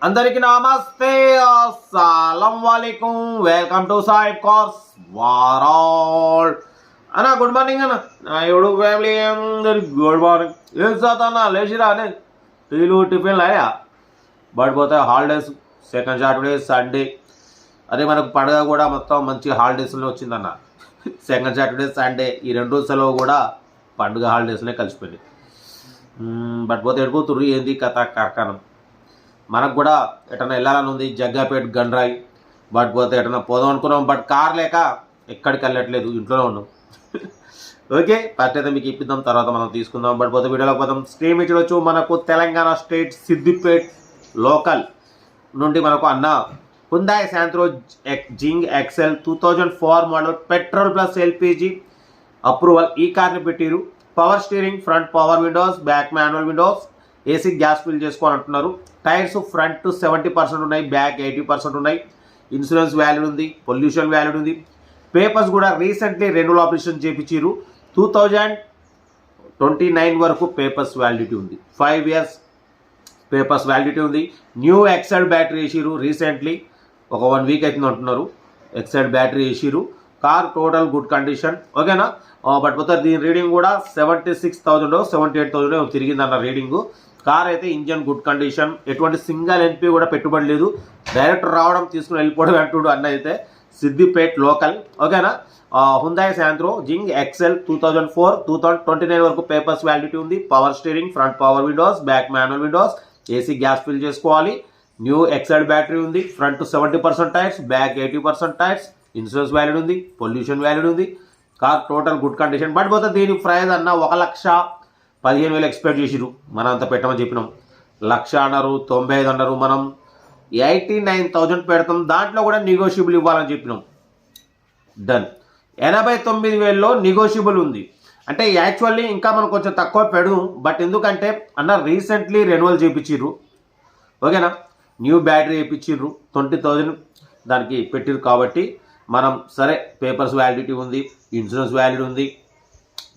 అందరికీ నమస్తే, అస్సలం వాలేకుం. Welcome to Saib cars world. అన్న గుడ్ మార్నింగ్ అన్న. నా ఎవడు ఫ్యామిలీ అందరికి గుడ్ మార్నింగ్. ఏం చదువుతా లేచిరా అనే టీలు టిఫిన్లు అయ్యా పడిపోతాయి. హాలిడేస్ సెకండ్ సాటర్డే సండే, అదే మనకు పండుగ కూడా మొత్తం మంచి హాలిడేస్లో వచ్చిందన్న. సెకండ్ సాటర్డే సండే ఈ రెండు రోజుల సెలవు కూడా పండుగ హాలిడేస్లోనే కలిసిపోయింది. పడిపోతే ఎడిపోతుర్రు ఏంది కథ కార్ఖానం. మనకు కూడా ఎటన్నా వెళ్ళాలని ఉంది, జగ్గాపేట గండ్రాయి. పడిపోతే ఎటన్నా పోదాం అనుకున్నాం, బట్ కార్ లేక ఎక్కడికి వెళ్ళట్లేదు, ఇంట్లోనే ఉన్నాం. ఓకే, ఫస్ట్ అయితే మీకు ఇప్పిద్దాం, తర్వాత మనం తీసుకుందాం. పడిపోతే వీడియోలోకి పోదాం. స్క్రీన్ మీద చూడొచ్చు, మనకు తెలంగాణ స్టేట్ సిద్దిపేట్ లోకల్ నుండి మనకు అన్న Hyundai Santro Xing Excel 2004 model petrol plus LPG approval ఈ కార్ని పెట్టిరు. Power steering, front power windows, back manual windows, AC gas fill చేసుకోవాలంటున్నారు. టైర్స్ ఫ్రంట్ 70% ఉన్నాయి, బ్యాక్ 80% ఉన్నాయి. ఇన్సూరెన్స్ వ్యాలిడ్ ఉంది, పొల్యూషన్ వ్యాలిడ్ ఉంది. పేపర్స్ కూడా రీసెంట్లీ రెన్యువల్ ఆపరేషన్ చేయించారు. 2029 వరకు పేపర్స్ వ్యాలిడిటీ ఉంది. 5 years పేపర్స్ వ్యాలిడిటీ ఉంది. న్యూ ఎక్సైడ్ బ్యాటరీ వేసిరు రీసెంట్లీ, ఒక 1 week అవుతుంది అంటున్నారు. ఎక్సైడ్ బ్యాటరీ వేసిరు. కార్ టోటల్ గుడ్ కండిషన్, ఓకేనా. బట్ పోతే దీని రీడింగ్ కూడా 76,000 78,000 తిరిగిందన్న రీడింగు. కార్ అయితే ఇంజన్ గుడ్ కండిషన్, ఎటువంటి సింగల్ ఎన్పి కూడా పెట్టుబడి లేదు. డైరెక్ట్ రావడం తీసుకుని వెళ్ళిపోవడం అంటుడు అన్న. అయితే సిద్దిపేట్ లోకల్, ఓకేనా. హుందాయ్ శాంత్రో జింగ్ ఎక్సెల్ 2004 2029 వరకు పేపర్స్ వ్యాలిడిటీ ఉంది. Power steering, front power windows, back manual windows, AC gas fill చేసుకోవాలి. న్యూ ఎక్సైడ్ బ్యాటరీ ఉంది. Front 70% tyres, back 80% tyres. Insurance valid ఉంది, పొల్యూషన్ వ్యాలిడ్ ఉంది. Car total good condition. But పోతే దీని price అన్న 1,15,000 expect చేసిరు. మనం అంత పెట్టమని చెప్పినాం. 1,00,000 అన్నారు, 95 అన్నారు. మనం 89,000 పెడతాం. దాంట్లో కూడా నెగోషియబుల్ ఇవ్వాలని చెప్పినాం. డన్. 89,000లో నెగోషియబుల్ ఉంది. అంటే యాక్చువల్లీ ఇంకా మనం కొంచెం తక్కువ పెడదాం, బట్ ఎందుకంటే అన్న రీసెంట్లీ రెన్యువల్ చేయించిర్రు, ఓకేనా. న్యూ బ్యాటరీ వేయించిర్రు, 20,000 దానికి పెట్టిరు. కాబట్టి మనం సరే పేపర్స్ వ్యాలిడిటీ ఉంది, ఇన్సూరెన్స్ వ్యాలిడ్ ఉంది.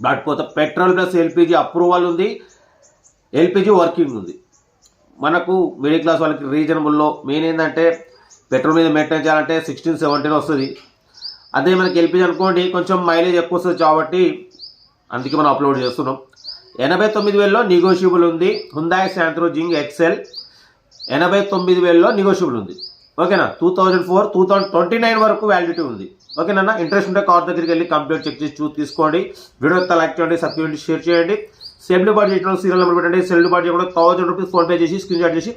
కాకపోతే పెట్రోల్ ప్లస్ ఎల్పిజి అప్రూవల్ ఉంది, ఎల్పిజి వర్కింగ్ ఉంది. మనకు మిడిల్ క్లాస్ వాళ్ళకి రీజనబుల్లో మెయిన్ ఏంటంటే పెట్రోల్ మీద మెయింటైన్ చేయాలంటే 16-17 వస్తుంది. అదే మనకి ఎల్పిజి అనుకోండి కొంచెం మైలేజ్ ఎక్కువ వస్తుంది, కాబట్టి అందుకే మనం అప్లోడ్ చేస్తున్నాం. 89,000లో నెగోషియబుల్ ఉంది. Hyundai Santro Xing XL 89,000లో negotiable ఉంది, ఓకేనా. 2004 2029 వరకు వ్యాలిడిటీ ఉంది, ఓకేనా. ఇంట్రెస్ట్ ఉంటే కార్ దగ్గరికి వెళ్ళి కంప్లీట్ చెక్ చేసి తీసుకోండి. వీడియో లైక్ చేయండి, సబ్స్క్రైబ్ చేయండి, షేర్ చేయండి. సెల్ డిపాజిట్ చేసిన సీరియల్ నెంబర్ పెట్టండి. సెల్ డిపాజిట్ కూడా 1,000 రూపీస్ ఫోన్పే చేసి స్క్రీన్ షాట్ చేసి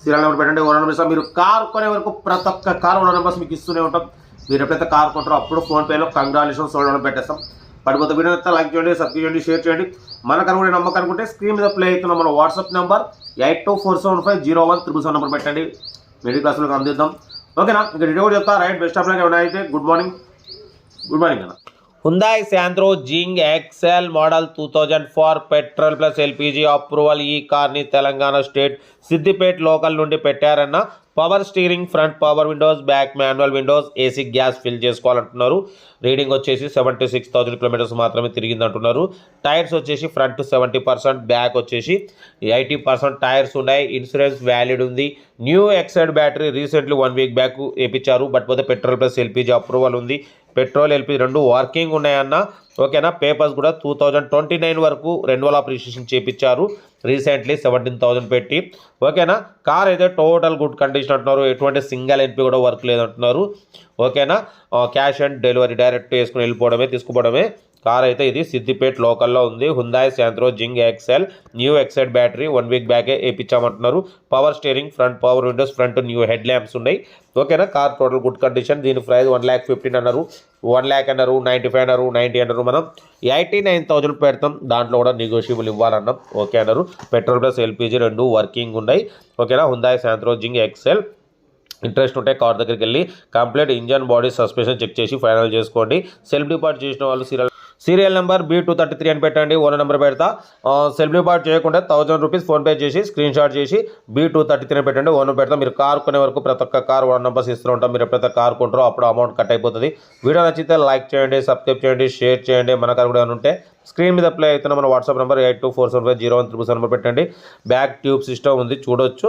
సీరియల్ నెంబర్ పెట్టండి. 100 నెంబర్స్ మీరు కార్ కొనే వరకు ప్రతి ఒక్క కార్ 100 నెంబర్స్ మీకు ఇస్తూనే ఉంటాం. మీరు ఎప్పుడైతే కార్ కొంటారో అప్పుడు ఫోన్పేలో కంగ్రాచులేషన్స్ 100 పెట్టేస్తాం. పడిపోతే వీడియో లైక్ చేయండి, సబ్స్క్రైబ్ చేయండి, షేర్ చేయండి. మనకు అనుకునే నమ్మకం అనుకుంటే స్క్రీన్ మీద ప్లే అవుతున్న మన వాట్సాప్ నెంబర్ 8247501777 నెంబర్ పెట్టండి. మిడిల్ క్లాస్లో అందిద్దాం, ఓకేనా. ఇంకా డీటెయిల్ కూడా చెప్తా. Right, best of luck. ఏమైనా అయితే గుడ్ మార్నింగ్ అన్న. Hyundai Santro Xing Excel model 2004 petrol plus LPG approval ఈ కార్ని తెలంగాణ స్టేట్ సిద్దిపేట్ లోకల్ నుండి పెట్టారన్న. Power steering, front power windows, back manual windows, AC gas fill చేసుకోవాలంటున్నారు. రీడింగ్ వచ్చేసి 76,000 కిలోమీటర్స్ మాత్రమే తిరిగిందంటున్నారు. టైర్స్ వచ్చేసి ఫ్రంట్ 70%, బ్యాక్ వచ్చేసి 80% టైర్స్ ఉన్నాయి. ఇన్సూరెన్స్ వ్యాలిడ్ ఉంది. New Exide battery recently 1 week back వేయించారు. బట్ పోతే పెట్రోల్ ప్లస్ ఎల్పిజి అప్రూవల్ ఉంది. పెట్రోల్ ఎల్పిజి రెండు వర్కింగ్ ఉన్నాయన్న, ఓకేనా. పేపర్స్ కూడా 2029 వరకు రెన్యువల్ ఆపరేషన్ చేయించారు రీసెంట్లీ 17,000 పెట్టి, ఓకేనా. కార్ అయితే టోటల్ గుడ్ కండిషన్ అంటున్నారు. ఎటువంటి సింగల్ ఎన్పి కూడా వర్క్ లేదంటున్నారు, ఓకేనా. క్యాష్ అండ్ డెలివరీ డైరెక్ట్ వేసుకుని వెళ్ళిపోవడమే, తీసుకుపోవడమే. కార్ అయితే ఇది సిద్దిపేట్ లోకల్లో ఉంది. Hyundai Santro Xing Excel new Exide battery 1 week బ్యాకే వేయించామంటున్నారు. Power steering, front power windows, front new head lamps ఉన్నాయి, ఓకేనా. Car total good condition. దీని ప్రైస్ 1,15,000 అన్నారు, 1,00,000 అన్నారు, 95 అన్నారు, 90 అన్నారు. మనం 89,000 పెడతాం. దాంట్లో కూడా నెగోషియబుల్ ఇవ్వాలన్నాం, ఓకే అన్నారు. పెట్రోల్ ప్లస్ ఎల్పిజి రెండు వర్కింగ్ ఉన్నాయి, ఓకేనా. హుందాయ్ శాంత్రో జింగ్ ఎక్సెల్. ఇంట్రెస్ట్ ఉంటే కార్ దగ్గరికి వెళ్ళి complete engine, body, suspension check చేసి ఫైనల్ చేసుకోండి. సెల్ఫ్ డిపాజిట్ చేసిన వాళ్ళు సీరియల్ నెంబర్ B233 అని పెట్టండి. 100 నెంబర్ పెడతా. సెల్ఫ్ డిపాజిట్ చేయకుండా 1,000 రూపీస్ ఫోన్పే చేసి స్క్రీన్ షాట్ చేసి B233 అని పెట్టండి. 100 పెడతా. మీరు కార్ కొనే వరకు ప్రతి ఒక్క కార్ 100 నెంబర్స్ ఇస్తూ ఉంటాం. మీరు ఎప్పుడైతే కార్ కొంటారో అప్పుడు అమౌంట్ కట్ అయిపోతుంది. వీడియో నచ్చితే లైక్ చేయండి, సబ్స్క్రైబ్ చేయండి, షేర్ చేయండి. మన కార్ కూడా ఉంటే స్క్రీన్ మీద అప్లై అవుతున్న మన వాట్సాప్ నెంబర్ 82475017 నెంబర్ పెట్టండి. బ్యాక్ ట్యూబ్ సిస్టమ్ ఉంది చూడొచ్చు.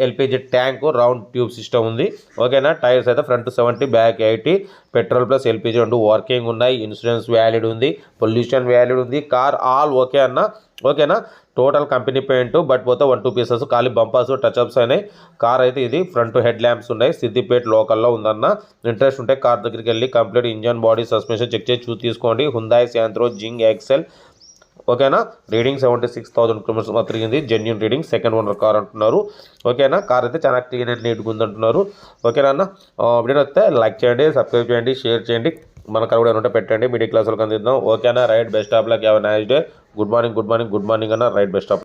LPG tank round tube system ఉంది. ఓకేనా. టైర్స్ అయితే front 70 back 80, petrol plus LPG 2 working ఉన్నాయి. ఇన్సూరెన్స్ వ్యాలిడ్ ఉంది, పొల్యూషన్ వ్యాలిడ్ ఉంది. కార్ ఆల్ ఓకే అన్న. ఓకేనా. టోటల్ కంపెనీ పెయింట్ బట్ పోతే 1-2 పీసెస్ ఖాళీ బంపర్స్ టచ్అప్స్ అయినాయి. కార్ అయితే ఇది ఫ్రంట్ హెడ్ ల్యాంప్స్ ఉన్నాయి. సిద్దిపేట లోకల్లో ఉందన్న. ఇంట్రెస్ట్ ఉంటే కార్ దగ్గరికి వెళ్ళి complete engine body suspension check చేసి తీసుకోండి. Hyundai Santro Xing Excel. ఓకేనా. రీడింగ్ 76,000 కిలోమీటర్స్ తిరిగింది. Genuine reading. Second owner car అంటున్నారు. ఓకేనా. కార్ అయితే చాలా క్లీన్ అండ్ నీట్గా ఉంది అంటున్నారు. ఓకేనా అన్న. వీడియో వస్తే లైక్ చేయండి, సబ్స్క్రైబ్ చేయండి, షేర్ చేయండి. మన కార్ కూడా ఉంటే పెట్టండి. మిడిల్ క్లాస్ వాళ్ళకి అందిద్దాం. ఓకేనా. Right best of luck. Have a nice day. Good morning అన్న. Right best of luck.